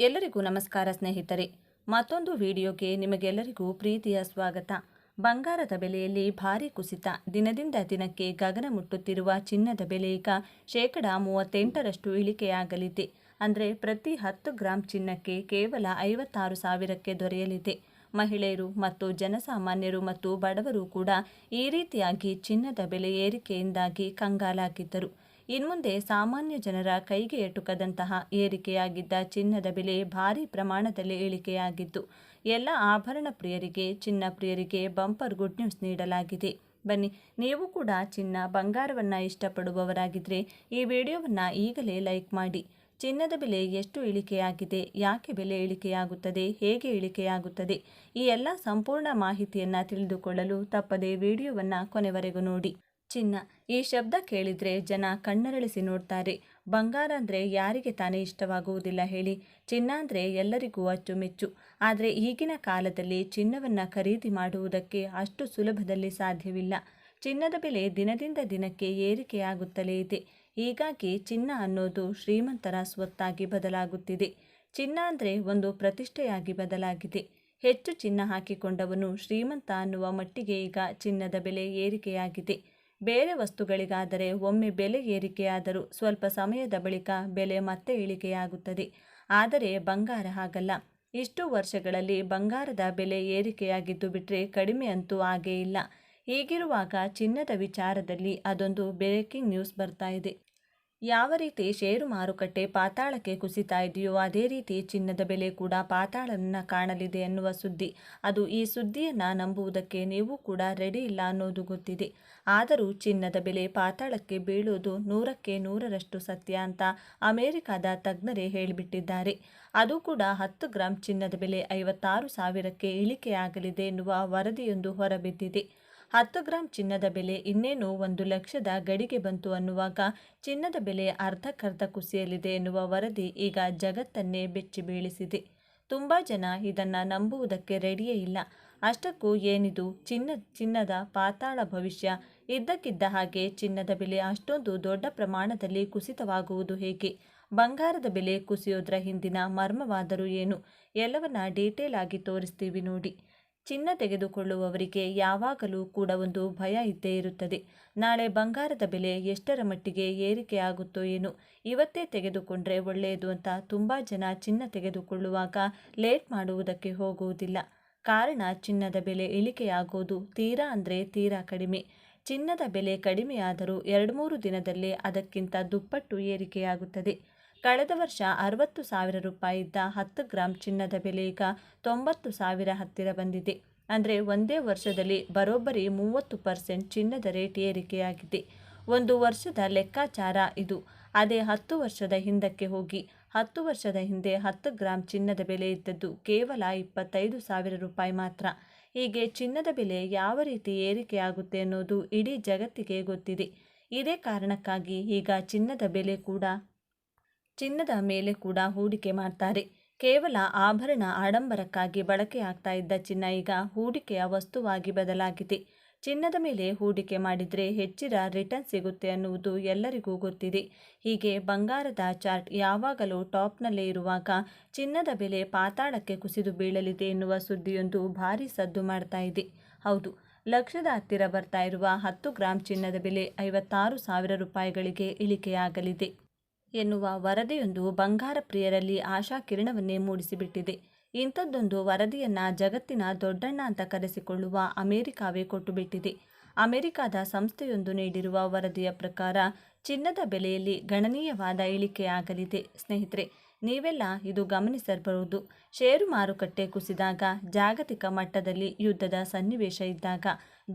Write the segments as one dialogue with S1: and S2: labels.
S1: ಎಲ್ಲರಿಗೂ ನಮಸ್ಕಾರ ಸ್ನೇಹಿತರೆ. ಮತ್ತೊಂದು ವಿಡಿಯೋಗೆ ನಿಮಗೆಲ್ಲರಿಗೂ ಪ್ರೀತಿಯ ಸ್ವಾಗತ. ಬಂಗಾರದ ಬೆಲೆಯಲ್ಲಿ ಭಾರಿ ಕುಸಿತ. ದಿನದಿಂದ ದಿನಕ್ಕೆ ಗಗನ ಮುಟ್ಟುತ್ತಿರುವ ಚಿನ್ನದ ಬೆಲೆ ಈಗ 38% ಇಳಿಕೆಯಾಗಲಿದೆ. ಅಂದರೆ ಪ್ರತಿ 10 ಗ್ರಾಂ ಚಿನ್ನಕ್ಕೆ ಕೇವಲ 56,000ಕ್ಕೆ ದೊರೆಯಲಿದೆ. ಮಹಿಳೆಯರು ಮತ್ತು ಜನಸಾಮಾನ್ಯರು ಮತ್ತು ಬಡವರು ಕೂಡ ಈ ರೀತಿಯಾಗಿ ಚಿನ್ನದ ಬೆಲೆ ಏರಿಕೆಯಿಂದಾಗಿ ಕಂಗಾಲಾಗಿದ್ದರು. ಇನ್ಮುಂದೆ ಸಾಮಾನ್ಯ ಜನರ ಕೈಗೆ ಎಟುಕದಂತಹ ಏರಿಕೆಯಾಗಿದ್ದ ಚಿನ್ನದ ಬೆಲೆ ಭಾರಿ ಪ್ರಮಾಣದಲ್ಲಿ ಇಳಿಕೆಯಾಗಿದ್ದು, ಎಲ್ಲ ಆಭರಣ ಪ್ರಿಯರಿಗೆ, ಚಿನ್ನ ಪ್ರಿಯರಿಗೆ ಬಂಪರ್ ಗುಡ್ ನ್ಯೂಸ್ ನೀಡಲಾಗಿದೆ. ಬನ್ನಿ, ನೀವು ಕೂಡ ಚಿನ್ನ ಬಂಗಾರವನ್ನು ಇಷ್ಟಪಡುವವರಾಗಿದ್ದರೆ ಈ ವಿಡಿಯೋವನ್ನು ಈಗಲೇ ಲೈಕ್ ಮಾಡಿ. ಚಿನ್ನದ ಬೆಲೆ ಎಷ್ಟು ಇಳಿಕೆಯಾಗಿದೆ, ಯಾಕೆ ಬೆಲೆ ಇಳಿಕೆಯಾಗುತ್ತದೆ, ಹೇಗೆ ಇಳಿಕೆಯಾಗುತ್ತದೆ, ಈ ಎಲ್ಲ ಸಂಪೂರ್ಣ ಮಾಹಿತಿಯನ್ನು ತಿಳಿದುಕೊಳ್ಳಲು ತಪ್ಪದೇ ವಿಡಿಯೋವನ್ನು ಕೊನೆವರೆಗೂ ನೋಡಿ. ಚಿನ್ನ, ಈ ಶಬ್ದ ಕೇಳಿದರೆ ಜನ ಕಣ್ಣರಳಿಸಿ ನೋಡ್ತಾರೆ. ಬಂಗಾರ ಅಂದರೆ ಯಾರಿಗೆ ತಾನೇ ಇಷ್ಟವಾಗುವುದಿಲ್ಲ ಹೇಳಿ. ಚಿನ್ನ ಅಂದರೆ ಎಲ್ಲರಿಗೂ ಅಚ್ಚುಮೆಚ್ಚು. ಆದರೆ ಈಗಿನ ಕಾಲದಲ್ಲಿ ಚಿನ್ನವನ್ನು ಖರೀದಿ ಮಾಡುವುದಕ್ಕೆ ಅಷ್ಟು ಸುಲಭದಲ್ಲಿ ಸಾಧ್ಯವಿಲ್ಲ. ಚಿನ್ನದ ಬೆಲೆ ದಿನದಿಂದ ದಿನಕ್ಕೆ ಏರಿಕೆಯಾಗುತ್ತಲೇ ಇದೆ. ಹೀಗಾಗಿ ಚಿನ್ನ ಅನ್ನೋದು ಶ್ರೀಮಂತರ ಸ್ವತ್ತಾಗಿ ಬದಲಾಗುತ್ತಿದೆ. ಚಿನ್ನ ಅಂದರೆ ಒಂದು ಪ್ರತಿಷ್ಠೆಯಾಗಿ ಬದಲಾಗಿದೆ. ಹೆಚ್ಚು ಚಿನ್ನ ಹಾಕಿಕೊಂಡವನು ಶ್ರೀಮಂತ ಅನ್ನುವ ಮಟ್ಟಿಗೆ ಈಗ ಚಿನ್ನದ ಬೆಲೆ ಏರಿಕೆಯಾಗಿದೆ. ಬೇರೆ ವಸ್ತುಗಳಿಗಾದರೆ ಒಮ್ಮೆ ಬೆಲೆ ಏರಿಕೆಯಾದರೂ ಸ್ವಲ್ಪ ಸಮಯದ ಬಳಿಕ ಬೆಲೆ ಮತ್ತೆ ಇಳಿಕೆಯಾಗುತ್ತದೆ. ಆದರೆ ಬಂಗಾರ ಹಾಗಲ್ಲ. ಇಷ್ಟು ವರ್ಷಗಳಲ್ಲಿ ಬಂಗಾರದ ಬೆಲೆ ಏರಿಕೆಯಾಗಿದ್ದು ಬಿಟ್ಟರೆ ಕಡಿಮೆ ಅಂತೂ ಆಗೇ ಇಲ್ಲ. ಹೀಗಿರುವಾಗ ಚಿನ್ನದ ವಿಚಾರದಲ್ಲಿ ಅದೊಂದು ಬ್ರೇಕಿಂಗ್ ನ್ಯೂಸ್ ಬರ್ತಾ ಇದೆ. ಯಾವ ರೀತಿ ಷೇರು ಮಾರುಕಟ್ಟೆ ಪಾತಾಳಕ್ಕೆ ಕುಸಿತಾ ಇದೆಯೋ ಅದೇ ರೀತಿ ಚಿನ್ನದ ಬೆಲೆ ಕೂಡ ಪಾತಾಳವನ್ನು ಕಾಣಲಿದೆ ಅನ್ನುವ ಸುದ್ದಿ. ಅದು ಈ ಸುದ್ದಿಯನ್ನು ನಂಬುವುದಕ್ಕೆ ನೀವು ಕೂಡ ರೆಡಿ ಇಲ್ಲ ಅನ್ನೋದು ಗೊತ್ತಿದೆ. ಆದರೂ ಚಿನ್ನದ ಬೆಲೆ ಪಾತಾಳಕ್ಕೆ ಬೀಳುವುದು 100ಕ್ಕೆ 100ರಷ್ಟು ಸತ್ಯ ಅಂತ ಅಮೆರಿಕದ ತಜ್ಞರೇ ಹೇಳಿಬಿಟ್ಟಿದ್ದಾರೆ. ಅದು ಕೂಡ 10 ಗ್ರಾಂ ಚಿನ್ನದ ಬೆಲೆ 56,000ಕ್ಕೆ ಇಳಿಕೆಯಾಗಲಿದೆ ಎನ್ನುವ ವರದಿಯೊಂದು ಹೊರಬಿದ್ದಿದೆ. 10 ಗ್ರಾಂ ಚಿನ್ನದ ಬೆಲೆ ಇನ್ನೇನು 1 ಲಕ್ಷದ ಗಡಿಗೆ ಬಂತು ಅನ್ನುವಾಗ ಚಿನ್ನದ ಬೆಲೆ ಅರ್ಧಕ್ಕರ್ಧ ಕುಸಿಯಲಿದೆ ಎನ್ನುವ ವರದಿ ಈಗ ಜಗತ್ತನ್ನೇ ಬೆಚ್ಚಿ ಬೀಳಿಸಿದೆ. ತುಂಬ ಜನ ಇದನ್ನು ನಂಬುವುದಕ್ಕೆ ರೆಡಿಯೇ ಇಲ್ಲ. ಅಷ್ಟಕ್ಕೂ ಏನಿದು ಚಿನ್ನದ ಪಾತಾಳ ಭವಿಷ್ಯ? ಇದ್ದಕ್ಕಿದ್ದ ಹಾಗೆ ಚಿನ್ನದ ಬೆಲೆ ಅಷ್ಟೊಂದು ದೊಡ್ಡ ಪ್ರಮಾಣದಲ್ಲಿ ಕುಸಿತವಾಗುವುದು ಹೇಗೆ? ಬಂಗಾರದ ಬೆಲೆ ಕುಸಿಯೋದ್ರ ಹಿಂದಿನ ಮರ್ಮವಾದರೂ ಏನು? ಎಲ್ಲವನ್ನ ಡೀಟೇಲ್ ಆಗಿ ತೋರಿಸ್ತೀವಿ ನೋಡಿ. ಚಿನ್ನ ತೆಗೆದುಕೊಳ್ಳುವವರಿಗೆ ಯಾವಾಗಲೂ ಕೂಡ ಒಂದು ಭಯ ಇದ್ದೇ ಇರುತ್ತದೆ. ನಾಳೆ ಬಂಗಾರದ ಬೆಲೆ ಎಷ್ಟರ ಮಟ್ಟಿಗೆ ಏರಿಕೆಯಾಗುತ್ತೋ ಏನೋ, ಇವತ್ತೇ ತೆಗೆದುಕೊಂಡ್ರೆ ಒಳ್ಳೆಯದು ಅಂತ ತುಂಬ ಜನ ಚಿನ್ನ ತೆಗೆದುಕೊಳ್ಳುವಾಗ ಲೇಟ್ ಮಾಡುವುದಕ್ಕೆ ಹೋಗುವುದಿಲ್ಲ. ಕಾರಣ ಚಿನ್ನದ ಬೆಲೆ ಇಳಿಕೆಯಾಗೋದು ತೀರಾ ಅಂದರೆ ತೀರಾ ಕಡಿಮೆ. ಚಿನ್ನದ ಬೆಲೆ ಕಡಿಮೆಯಾದರೂ 2-3 ದಿನದಲ್ಲೇ ಅದಕ್ಕಿಂತ ದುಪ್ಪಟ್ಟು ಏರಿಕೆಯಾಗುತ್ತದೆ. ಕಳೆದ ವರ್ಷ 60,000 ರೂಪಾಯಿ ಇದ್ದ 10 ಗ್ರಾಂ ಚಿನ್ನದ ಬೆಲೆ ಈಗ 90,000 ಹತ್ತಿರ ಬಂದಿದೆ. ಅಂದರೆ ಒಂದೇ ವರ್ಷದಲ್ಲಿ ಬರೋಬ್ಬರಿ 30% ಚಿನ್ನದ ರೇಟ್ ಏರಿಕೆಯಾಗಿದೆ. ಒಂದು ವರ್ಷದ ಲೆಕ್ಕಾಚಾರ ಇದು. ಅದೇ 10 ವರ್ಷದ ಹಿಂದಕ್ಕೆ ಹೋಗಿ. 10 ವರ್ಷದ ಹಿಂದೆ 10 ಗ್ರಾಂ ಚಿನ್ನದ ಬೆಲೆ ಇದ್ದದ್ದು ಕೇವಲ 25,000 ರೂಪಾಯಿ ಮಾತ್ರ. ಹೀಗೆ ಚಿನ್ನದ ಬೆಲೆ ಯಾವ ರೀತಿ ಏರಿಕೆಯಾಗುತ್ತೆ ಅನ್ನೋದು ಇಡೀ ಜಗತ್ತಿಗೆ ಗೊತ್ತಿದೆ. ಇದೇ ಕಾರಣಕ್ಕಾಗಿ ಈಗ ಚಿನ್ನದ ಮೇಲೆ ಕೂಡ ಹೂಡಿಕೆ ಮಾಡ್ತಾರೆ. ಕೇವಲ ಆಭರಣ ಆಡಂಬರಕ್ಕಾಗಿ ಬಳಕೆಯಾಗ್ತಾ ಇದ್ದ ಚಿನ್ನ ಈಗ ಹೂಡಿಕೆಯ ವಸ್ತುವಾಗಿ ಬದಲಾಗಿದೆ. ಚಿನ್ನದ ಮೇಲೆ ಹೂಡಿಕೆ ಮಾಡಿದರೆ ಹೆಚ್ಚಿನ ರಿಟರ್ನ್ ಸಿಗುತ್ತೆ ಅನ್ನುವುದು ಎಲ್ಲರಿಗೂ ಗೊತ್ತಿದೆ. ಹೀಗೆ ಬಂಗಾರದ ಚಾರ್ಟ್ ಯಾವಾಗಲೂ ಟಾಪ್ನಲ್ಲೇ ಇರುವಾಗ ಚಿನ್ನದ ಬೆಲೆ ಪಾತಾಳಕ್ಕೆ ಕುಸಿದು ಬೀಳಲಿದೆ ಎನ್ನುವ ಸುದ್ದಿಯೊಂದು ಭಾರೀ ಸದ್ದು ಮಾಡ್ತಾ ಇದೆ. ಹೌದು, ಲಕ್ಷದ ಹತ್ತಿರ ಬರ್ತಾ ಇರುವ 10 ಗ್ರಾಂ ಚಿನ್ನದ ಬೆಲೆ 56,000 ರೂಪಾಯಿಗಳಿಗೆ ಇಳಿಕೆಯಾಗಲಿದೆ ಎನ್ನುವ ವರದಿಯೊಂದು ಬಂಗಾರ ಪ್ರಿಯರಲ್ಲಿ ಆಶಾ ಕಿರಣವನ್ನೇ ಮೂಡಿಸಿಬಿಟ್ಟಿದೆ. ಇಂಥದ್ದೊಂದು ವರದಿಯನ್ನು ಜಗತ್ತಿನ ದೊಡ್ಡಣ್ಣ ಅಂತ ಕರೆಸಿಕೊಳ್ಳುವ ಅಮೆರಿಕವೇ ಕೊಟ್ಟುಬಿಟ್ಟಿದೆ. ಅಮೆರಿಕದ ಸಂಸ್ಥೆಯೊಂದು ನೀಡಿರುವ ವರದಿಯ ಪ್ರಕಾರ ಚಿನ್ನದ ಬೆಲೆಯಲ್ಲಿ ಗಣನೀಯವಾದ ಇಳಿಕೆಯಾಗಲಿದೆ. ಸ್ನೇಹಿತರೆ, ನೀವೆಲ್ಲ ಇದು ಗಮನಿಸಿರಬಹುದು. ಷೇರು ಮಾರುಕಟ್ಟೆ ಕುಸಿದಾಗ, ಜಾಗತಿಕ ಮಟ್ಟದಲ್ಲಿ ಯುದ್ಧದ ಸನ್ನಿವೇಶ ಇದ್ದಾಗ,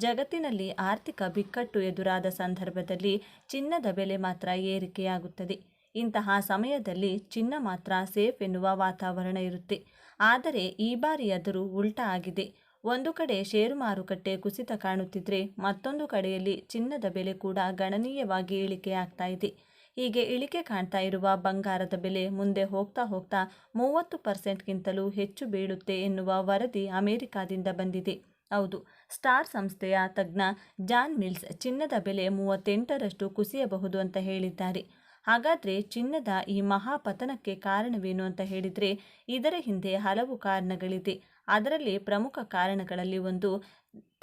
S1: ಜಗತ್ತಿನಲ್ಲಿ ಆರ್ಥಿಕ ಬಿಕ್ಕಟ್ಟು ಎದುರಾದ ಸಂದರ್ಭದಲ್ಲಿ ಚಿನ್ನದ ಬೆಲೆ ಮಾತ್ರ ಏರಿಕೆಯಾಗುತ್ತದೆ. ಇಂತಹ ಸಮಯದಲ್ಲಿ ಚಿನ್ನ ಮಾತ್ರ ಸೇಫ್ ಎನ್ನುವ ವಾತಾವರಣ ಇರುತ್ತೆ. ಆದರೆ ಈ ಬಾರಿ ಅದರ ಉಲ್ಟಾ ಆಗಿದೆ. ಒಂದು ಕಡೆ ಷೇರು ಮಾರುಕಟ್ಟೆ ಕುಸಿತ ಕಾಣುತ್ತಿದ್ರೆ ಮತ್ತೊಂದು ಕಡೆಯಲ್ಲಿ ಚಿನ್ನದ ಬೆಲೆ ಕೂಡ ಗಣನೀಯವಾಗಿ ಇಳಿಕೆಯಾಗ್ತಾ ಇದೆ. ಹೀಗೆ ಇಳಿಕೆ ಕಾಣ್ತಾ ಇರುವ ಬಂಗಾರದ ಬೆಲೆ ಮುಂದೆ ಹೋಗ್ತಾ ಹೋಗ್ತಾ 30%ಗಿಂತಲೂ ಹೆಚ್ಚು ಬೀಳುತ್ತೆ ಎನ್ನುವ ವರದಿ ಅಮೆರಿಕದಿಂದ ಬಂದಿದೆ. ಹೌದು, ಸ್ಟಾರ್ ಸಂಸ್ಥೆಯ ತಜ್ಞ ಜಾನ್ ಮಿಲ್ಸ್ ಚಿನ್ನದ ಬೆಲೆ 38ರಷ್ಟು ಕುಸಿಯಬಹುದು ಅಂತ ಹೇಳಿದ್ದಾರೆ. ಹಾಗಾದರೆ ಚಿನ್ನದ ಈ ಮಹಾಪತನಕ್ಕೆ ಕಾರಣವೇನು ಅಂತ ಹೇಳಿದರೆ ಇದರ ಹಿಂದೆ ಹಲವು ಕಾರಣಗಳಿದೆ. ಅದರಲ್ಲಿ ಪ್ರಮುಖ ಕಾರಣಗಳಲ್ಲಿ ಒಂದು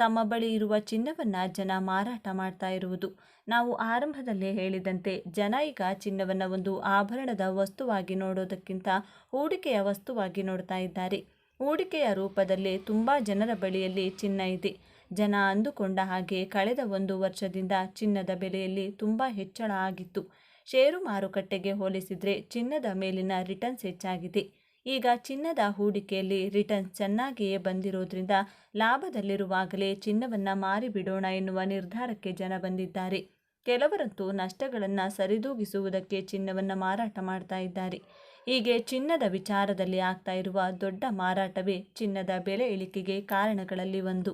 S1: ತಮ್ಮ ಬಳಿ ಇರುವ ಚಿನ್ನವನ್ನು ಜನ ಮಾರಾಟ ಮಾಡ್ತಾ ಇರುವುದು. ನಾವು ಆರಂಭದಲ್ಲೇ ಹೇಳಿದಂತೆ ಜನ ಈಗ ಚಿನ್ನವನ್ನು ಒಂದು ಆಭರಣದ ವಸ್ತುವಾಗಿ ನೋಡೋದಕ್ಕಿಂತ ಹೂಡಿಕೆಯ ವಸ್ತುವಾಗಿ ನೋಡ್ತಾ ಇದ್ದಾರೆ. ಹೂಡಿಕೆಯ ರೂಪದಲ್ಲಿ ತುಂಬ ಜನರ ಬಳಿಯಲ್ಲಿ ಚಿನ್ನ ಇದೆ. ಜನ ಅಂದುಕೊಂಡ ಹಾಗೆ ಕಳೆದ 1 ವರ್ಷದಿಂದ ಚಿನ್ನದ ಬೆಲೆಯಲ್ಲಿ ತುಂಬ ಹೆಚ್ಚಳ ಆಗಿತ್ತು. ಷೇರು ಮಾರುಕಟ್ಟೆಗೆ ಹೋಲಿಸಿದರೆ ಚಿನ್ನದ ಮೇಲಿನ ರಿಟರ್ನ್ಸ್ ಹೆಚ್ಚಾಗಿದೆ. ಈಗ ಚಿನ್ನದ ಹೂಡಿಕೆಯಲ್ಲಿ ರಿಟರ್ನ್ಸ್ ಚೆನ್ನಾಗಿಯೇ ಬಂದಿರೋದ್ರಿಂದ ಲಾಭದಲ್ಲಿರುವಾಗಲೇ ಚಿನ್ನವನ್ನು ಮಾರಿಬಿಡೋಣ ಎನ್ನುವ ನಿರ್ಧಾರಕ್ಕೆ ಜನ ಬಂದಿದ್ದಾರೆ. ಕೆಲವರಂತೂ ನಷ್ಟಗಳನ್ನು ಸರಿದೂಗಿಸುವುದಕ್ಕೆ ಚಿನ್ನವನ್ನು ಮಾರಾಟ ಮಾಡ್ತಾ ಇದ್ದಾರೆ. ಹೀಗೆ ಚಿನ್ನದ ವಿಚಾರದಲ್ಲಿ ಆಗ್ತಾ ಇರುವ ದೊಡ್ಡ ಮಾರಾಟವೇ ಚಿನ್ನದ ಬೆಲೆ ಇಳಿಕೆಗೆ ಕಾರಣಗಳಲ್ಲಿ ಒಂದು.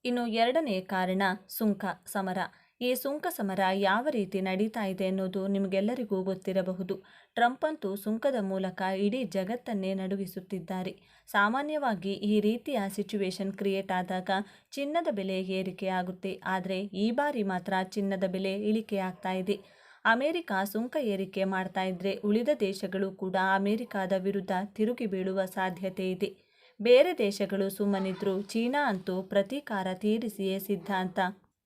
S1: ಇನ್ನು ಎರಡನೇ ಕಾರಣ ಸುಂಕ ಸಮರ. ಈ ಸುಂಕ ಸಮರ ಯಾವ ರೀತಿ ನಡೀತಾ ಇದೆ ಅನ್ನೋದು ನಿಮಗೆಲ್ಲರಿಗೂ ಗೊತ್ತಿರಬಹುದು. ಟ್ರಂಪ್ ಅಂತೂ ಸುಂಕದ ಮೂಲಕ ಇಡೀ ಜಗತ್ತನ್ನೇ ನಡುಗಿಸುತ್ತಿದ್ದಾರೆ. ಸಾಮಾನ್ಯವಾಗಿ ಈ ರೀತಿಯ ಸಿಚುವೇಶನ್ ಕ್ರಿಯೇಟ್ ಆದಾಗ ಚಿನ್ನದ ಬೆಲೆ ಏರಿಕೆಯಾಗುತ್ತೆ. ಆದರೆ ಈ ಬಾರಿ ಮಾತ್ರ ಚಿನ್ನದ ಬೆಲೆ ಇಳಿಕೆಯಾಗ್ತಾ ಇದೆ. ಅಮೆರಿಕ ಸುಂಕ ಏರಿಕೆ ಮಾಡ್ತಾ ಇದ್ರೆ ಉಳಿದ ದೇಶಗಳು ಕೂಡ ಅಮೆರಿಕದ ವಿರುದ್ಧ ತಿರುಗಿ ಬೀಳುವ ಸಾಧ್ಯತೆ ಇದೆ. ಬೇರೆ ದೇಶಗಳು ಸುಮ್ಮನಿದ್ರು ಚೀನಾ ಅಂತೂ ಪ್ರತೀಕಾರ ತೀರಿಸಿಯೇ ಸಿದ್ಧ ಅಂತ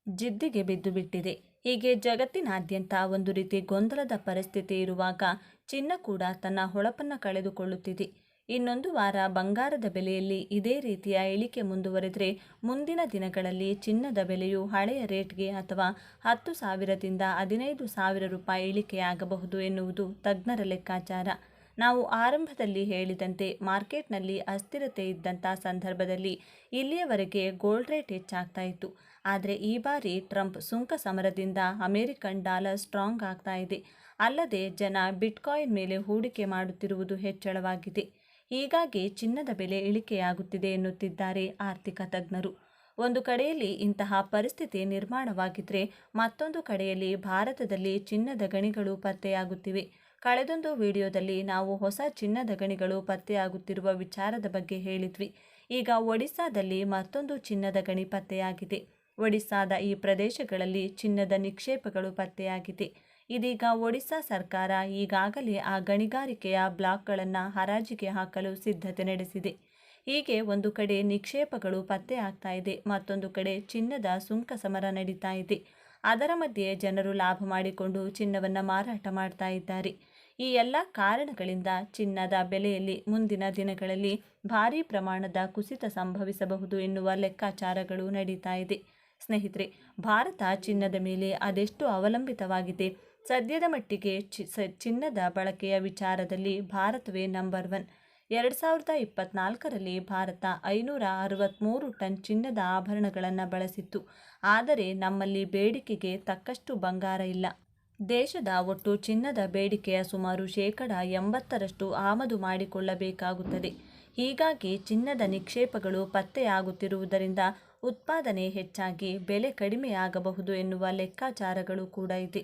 S1: ಜಿದ್ದಿಗೆ ಬಿದ್ದು ಬಿಟ್ಟಿದೆ. ಹೀಗೆ ಜಗತ್ತಿನಾದ್ಯಂತ ಒಂದು ರೀತಿ ಗೊಂದಲದ ಪರಿಸ್ಥಿತಿ ಇರುವಾಗ ಚಿನ್ನ ಕೂಡ ತನ್ನ ಹೊಳಪನ್ನು ಕಳೆದುಕೊಳ್ಳುತ್ತಿದೆ. ಇನ್ನೊಂದು ವಾರ ಬಂಗಾರದ ಬೆಲೆಯಲ್ಲಿ ಇದೇ ರೀತಿಯ ಇಳಿಕೆ ಮುಂದುವರೆದರೆ ಮುಂದಿನ ದಿನಗಳಲ್ಲಿ ಚಿನ್ನದ ಬೆಲೆಯು ಹಳೆಯ ರೇಟ್ಗೆ ಅಥವಾ 10,000ದಿಂದ 15,000 ರೂಪಾಯಿ ಇಳಿಕೆಯಾಗಬಹುದು ಎನ್ನುವುದು ತಜ್ಞರ ಲೆಕ್ಕಾಚಾರ. ನಾವು ಆರಂಭದಲ್ಲಿ ಹೇಳಿದಂತೆ ಮಾರ್ಕೆಟ್ನಲ್ಲಿ ಅಸ್ಥಿರತೆ ಇದ್ದಂಥ ಸಂದರ್ಭದಲ್ಲಿ ಇಲ್ಲಿಯವರೆಗೆ ಗೋಲ್ಡ್ ರೇಟ್ ಹೆಚ್ಚಾಗ್ತಾ ಇತ್ತು. ಆದರೆ ಈ ಬಾರಿ ಟ್ರಂಪ್ ಸುಂಕ ಸಮರದಿಂದ ಅಮೆರಿಕನ್ ಡಾಲರ್ ಸ್ಟ್ರಾಂಗ್ ಆಗ್ತಾ ಇದೆ. ಅಲ್ಲದೆ ಜನ ಬಿಟ್ಕಾಯಿನ್ ಮೇಲೆ ಹೂಡಿಕೆ ಮಾಡುತ್ತಿರುವುದು ಹೆಚ್ಚಳವಾಗಿದೆ. ಹೀಗಾಗಿ ಚಿನ್ನದ ಬೆಲೆ ಇಳಿಕೆಯಾಗುತ್ತಿದೆ ಎನ್ನುತ್ತಿದ್ದಾರೆ ಆರ್ಥಿಕ ತಜ್ಞರು. ಒಂದು ಕಡೆಯಲ್ಲಿ ಇಂತಹ ಪರಿಸ್ಥಿತಿ ನಿರ್ಮಾಣವಾಗಿದ್ದರೆ ಮತ್ತೊಂದು ಕಡೆಯಲ್ಲಿ ಭಾರತದಲ್ಲಿ ಚಿನ್ನದ ಗಣಿಗಳು ಪತ್ತೆಯಾಗುತ್ತಿವೆ. ಕಳೆದೊಂದು ವಿಡಿಯೋದಲ್ಲಿ ನಾವು ಹೊಸ ಚಿನ್ನದ ಗಣಿಗಳು ಪತ್ತೆಯಾಗುತ್ತಿರುವ ವಿಚಾರದ ಬಗ್ಗೆ ಹೇಳಿದ್ವಿ. ಈಗ ಒಡಿಸ್ಸಾದಲ್ಲಿ ಮತ್ತೊಂದು ಚಿನ್ನದ ಗಣಿ ಪತ್ತೆಯಾಗಿದೆ. ಒಡಿಸ್ಸಾದ ಈ ಪ್ರದೇಶಗಳಲ್ಲಿ ಚಿನ್ನದ ನಿಕ್ಷೇಪಗಳು ಪತ್ತೆಯಾಗಿದೆ. ಇದೀಗ ಒಡಿಸ್ಸಾ ಸರ್ಕಾರ ಈಗಾಗಲೇ ಆ ಗಣಿಗಾರಿಕೆಯ ಬ್ಲಾಕ್ಗಳನ್ನು ಹರಾಜಿಗೆ ಹಾಕಲು ಸಿದ್ಧತೆ ನಡೆಸಿದೆ. ಹೀಗೆ ಒಂದು ಕಡೆ ನಿಕ್ಷೇಪಗಳು ಪತ್ತೆಯಾಗ್ತಾ ಇದೆ, ಮತ್ತೊಂದು ಕಡೆ ಚಿನ್ನದ ಸುಂಕ ಸಮರ ನಡೀತಾ ಇದೆ. ಅದರ ಮಧ್ಯೆ ಜನರು ಲಾಭ ಮಾಡಿಕೊಂಡು ಚಿನ್ನವನ್ನು ಮಾರಾಟ ಮಾಡ್ತಾ ಇದ್ದಾರೆ. ಈ ಎಲ್ಲ ಕಾರಣಗಳಿಂದ ಚಿನ್ನದ ಬೆಲೆಯಲ್ಲಿ ಮುಂದಿನ ದಿನಗಳಲ್ಲಿ ಭಾರೀ ಪ್ರಮಾಣದ ಕುಸಿತ ಸಂಭವಿಸಬಹುದು ಎನ್ನುವ ಲೆಕ್ಕಾಚಾರಗಳು ನಡೀತಾ ಇದೆ. ಸ್ನೇಹಿತರೆ, ಭಾರತ ಚಿನ್ನದ ಮೇಲೆ ಅದೆಷ್ಟು ಅವಲಂಬಿತವಾಗಿದೆ? ಸದ್ಯದ ಮಟ್ಟಿಗೆ ಚಿನ್ನದ ಬಳಕೆಯ ವಿಚಾರದಲ್ಲಿ ಭಾರತವೇ ನಂಬರ್ 1. 2024ರಲ್ಲಿ ಭಾರತ 563 ಟನ್ ಚಿನ್ನದ ಆಭರಣಗಳನ್ನು ಬಳಸಿತ್ತು. ಆದರೆ ನಮ್ಮಲ್ಲಿ ಬೇಡಿಕೆಗೆ ತಕ್ಕಷ್ಟು ಬಂಗಾರ ಇಲ್ಲ. ದೇಶದ ಒಟ್ಟು ಚಿನ್ನದ ಬೇಡಿಕೆಯ ಸುಮಾರು 80% ಆಮದು ಮಾಡಿಕೊಳ್ಳಬೇಕಾಗುತ್ತದೆ. ಹೀಗಾಗಿ ಚಿನ್ನದ ನಿಕ್ಷೇಪಗಳು ಪತ್ತೆಯಾಗುತ್ತಿರುವುದರಿಂದ ಉತ್ಪಾದನೆ ಹೆಚ್ಚಾಗಿ ಬೆಲೆ ಕಡಿಮೆಯಾಗಬಹುದು ಎನ್ನುವ ಲೆಕ್ಕಾಚಾರಗಳು ಕೂಡ ಇದೆ.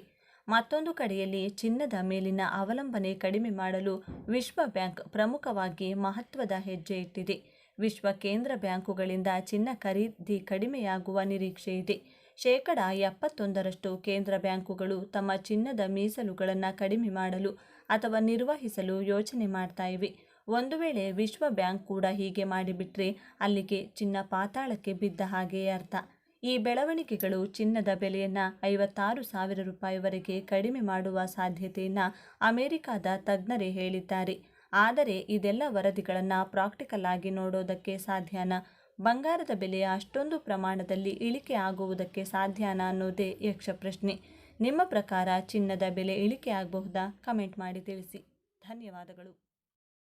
S1: ಮತ್ತೊಂದು ಕಡೆಯಲ್ಲಿ ಚಿನ್ನದ ಮೇಲಿನ ಅವಲಂಬನೆ ಕಡಿಮೆ ಮಾಡಲು ವಿಶ್ವ ಬ್ಯಾಂಕ್ ಪ್ರಮುಖವಾಗಿ ಮಹತ್ವದ ಹೆಜ್ಜೆ ಇಟ್ಟಿದೆ. ವಿಶ್ವ ಕೇಂದ್ರ ಬ್ಯಾಂಕುಗಳಿಂದ ಚಿನ್ನ ಖರೀದಿ ಕಡಿಮೆಯಾಗುವ ನಿರೀಕ್ಷೆ ಇದೆ. 71% ಕೇಂದ್ರ ಬ್ಯಾಂಕುಗಳು ತಮ್ಮ ಚಿನ್ನದ ಮೀಸಲುಗಳನ್ನು ಕಡಿಮೆ ಮಾಡಲು ಅಥವಾ ನಿರ್ವಹಿಸಲು ಯೋಚನೆ ಮಾಡ್ತಾ ಇವೆ. ಒಂದು ವೇಳೆ ವಿಶ್ವ ಬ್ಯಾಂಕ್ ಕೂಡ ಹೀಗೆ ಮಾಡಿಬಿಟ್ರೆ ಅಲ್ಲಿಗೆ ಚಿನ್ನ ಪಾತಾಳಕ್ಕೆ ಬಿದ್ದ ಹಾಗೆಯೇ ಅರ್ಥ. ಈ ಬೆಳವಣಿಗೆಗಳು ಚಿನ್ನದ ಬೆಲೆಯನ್ನು 56,000 ರೂಪಾಯಿವರೆಗೆ ಕಡಿಮೆ ಮಾಡುವ ಸಾಧ್ಯತೆಯನ್ನು ಅಮೆರಿಕದ ತಜ್ಞರೇ ಹೇಳಿದ್ದಾರೆ. ಆದರೆ ಇದೆಲ್ಲ ವರದಿಗಳನ್ನು ಪ್ರಾಕ್ಟಿಕಲ್ ಆಗಿ ನೋಡೋದಕ್ಕೆ ಸಾಧ್ಯನಾ? ಬಂಗಾರದ ಬೆಲೆ ಅಷ್ಟೊಂದು ಪ್ರಮಾಣದಲ್ಲಿ ಇಳಿಕೆ ಆಗುವುದಕ್ಕೆ ಸಾಧ್ಯನಾ ಅನ್ನೋದೇ ಯಕ್ಷ ಪ್ರಶ್ನೆ. ನಿಮ್ಮ ಪ್ರಕಾರ ಚಿನ್ನದ ಬೆಲೆ ಇಳಿಕೆ ಆಗಬಹುದಾ? ಕಮೆಂಟ್ ಮಾಡಿ ತಿಳಿಸಿ. ಧನ್ಯವಾದಗಳು.